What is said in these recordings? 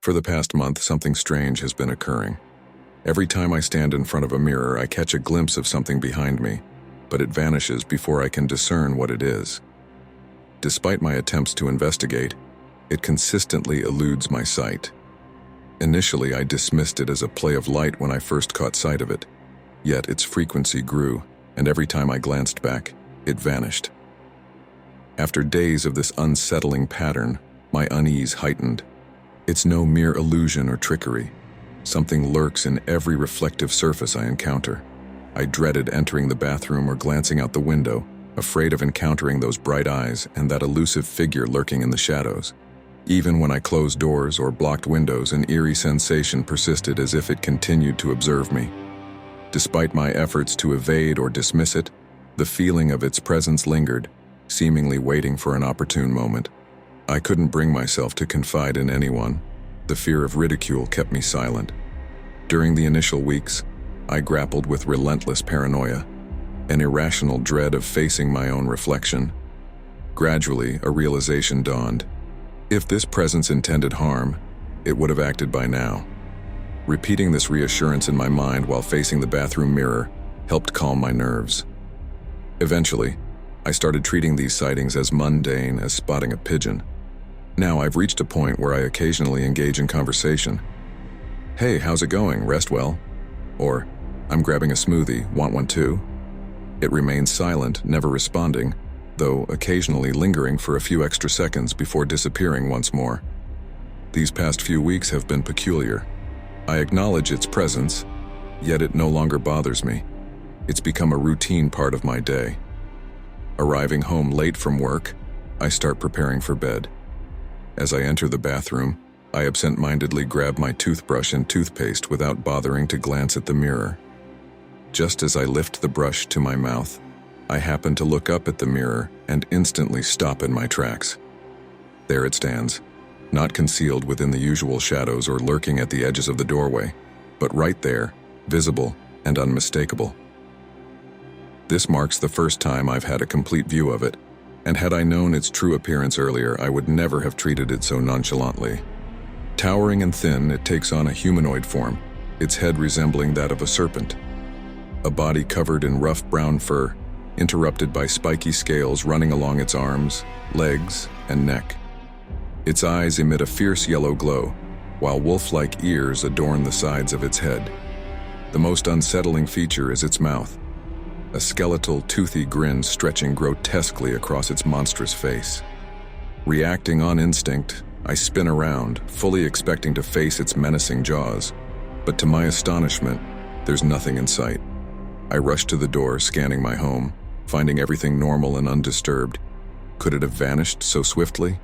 For the past month, something strange has been occurring. Every time I stand in front of a mirror, I catch a glimpse of something behind me, but it vanishes before I can discern what it is. Despite my attempts to investigate, it consistently eludes my sight. Initially, I dismissed it as a play of light when I first caught sight of it, yet its frequency grew, and every time I glanced back, it vanished. After days of this unsettling pattern, my unease heightened. It's no mere illusion or trickery. Something lurks in every reflective surface I encounter. I dreaded entering the bathroom or glancing out the window, afraid of encountering those bright eyes and that elusive figure lurking in the shadows. Even when I closed doors or blocked windows, an eerie sensation persisted as if it continued to observe me. Despite my efforts to evade or dismiss it, the feeling of its presence lingered, seemingly waiting for an opportune moment. I couldn't bring myself to confide in anyone. The fear of ridicule kept me silent. During the initial weeks, I grappled with relentless paranoia, an irrational dread of facing my own reflection. Gradually, a realization dawned. If this presence intended harm, it would have acted by now. Repeating this reassurance in my mind while facing the bathroom mirror helped calm my nerves. Eventually, I started treating these sightings as mundane as spotting a pigeon. Now I've reached a point where I occasionally engage in conversation. "Hey, how's it going? Rest well?" Or, "I'm grabbing a smoothie, want one too?" It remains silent, never responding, though occasionally lingering for a few extra seconds before disappearing once more. These past few weeks have been peculiar. I acknowledge its presence, yet it no longer bothers me. It's become a routine part of my day. Arriving home late from work, I start preparing for bed. As I enter the bathroom, I absent-mindedly grab my toothbrush and toothpaste without bothering to glance at the mirror. Just as I lift the brush to my mouth, I happen to look up at the mirror and instantly stop in my tracks. There it stands, not concealed within the usual shadows or lurking at the edges of the doorway, but right there, visible and unmistakable. This marks the first time I've had a complete view of it, and had I known its true appearance earlier, I would never have treated it so nonchalantly. Towering and thin, it takes on a humanoid form, its head resembling that of a serpent. A body covered in rough brown fur, interrupted by spiky scales running along its arms, legs, and neck. Its eyes emit a fierce yellow glow, while wolf-like ears adorn the sides of its head. The most unsettling feature is its mouth, a skeletal, toothy grin stretching grotesquely across its monstrous face. Reacting on instinct, I spin around, fully expecting to face its menacing jaws, but to my astonishment, there's nothing in sight. I rush to the door, scanning my home, finding everything normal and undisturbed. Could it have vanished so swiftly?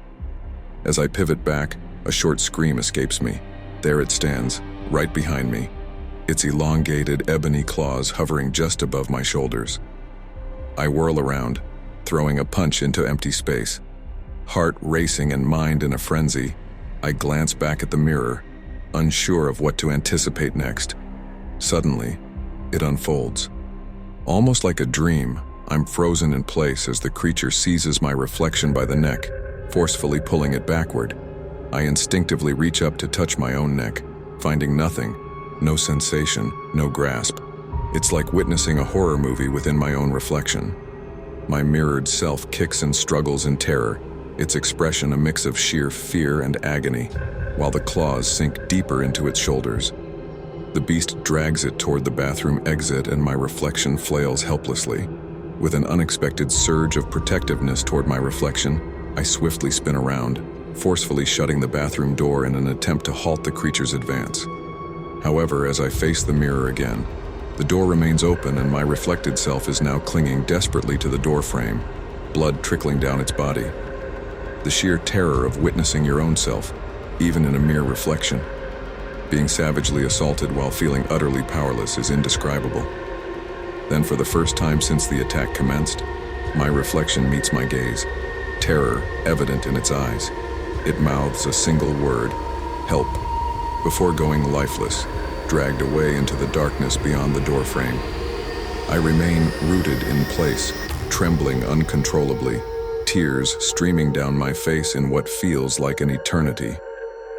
As I pivot back, a short scream escapes me. There it stands, right behind me, its elongated ebony claws hovering just above my shoulders. I whirl around, throwing a punch into empty space. Heart racing and mind in a frenzy, I glance back at the mirror, unsure of what to anticipate next. Suddenly, it unfolds. Almost like a dream, I'm frozen in place as the creature seizes my reflection by the neck, forcefully pulling it backward. I instinctively reach up to touch my own neck, finding nothing. No sensation, no grasp. It's like witnessing a horror movie within my own reflection. My mirrored self kicks and struggles in terror, its expression a mix of sheer fear and agony, while the claws sink deeper into its shoulders. The beast drags it toward the bathroom exit and my reflection flails helplessly. With an unexpected surge of protectiveness toward my reflection, I swiftly spin around, forcefully shutting the bathroom door in an attempt to halt the creature's advance. However, as I face the mirror again, the door remains open and my reflected self is now clinging desperately to the door frame, blood trickling down its body. The sheer terror of witnessing your own self, even in a mere reflection. Being savagely assaulted while feeling utterly powerless is indescribable. Then, for the first time since the attack commenced, my reflection meets my gaze, terror evident in its eyes. It mouths a single word, "Help," before going lifeless, dragged away into the darkness beyond the doorframe. I remain rooted in place, trembling uncontrollably, tears streaming down my face in what feels like an eternity.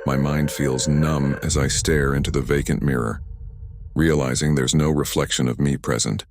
My mind feels numb as I stare into the vacant mirror, realizing there's no reflection of me present.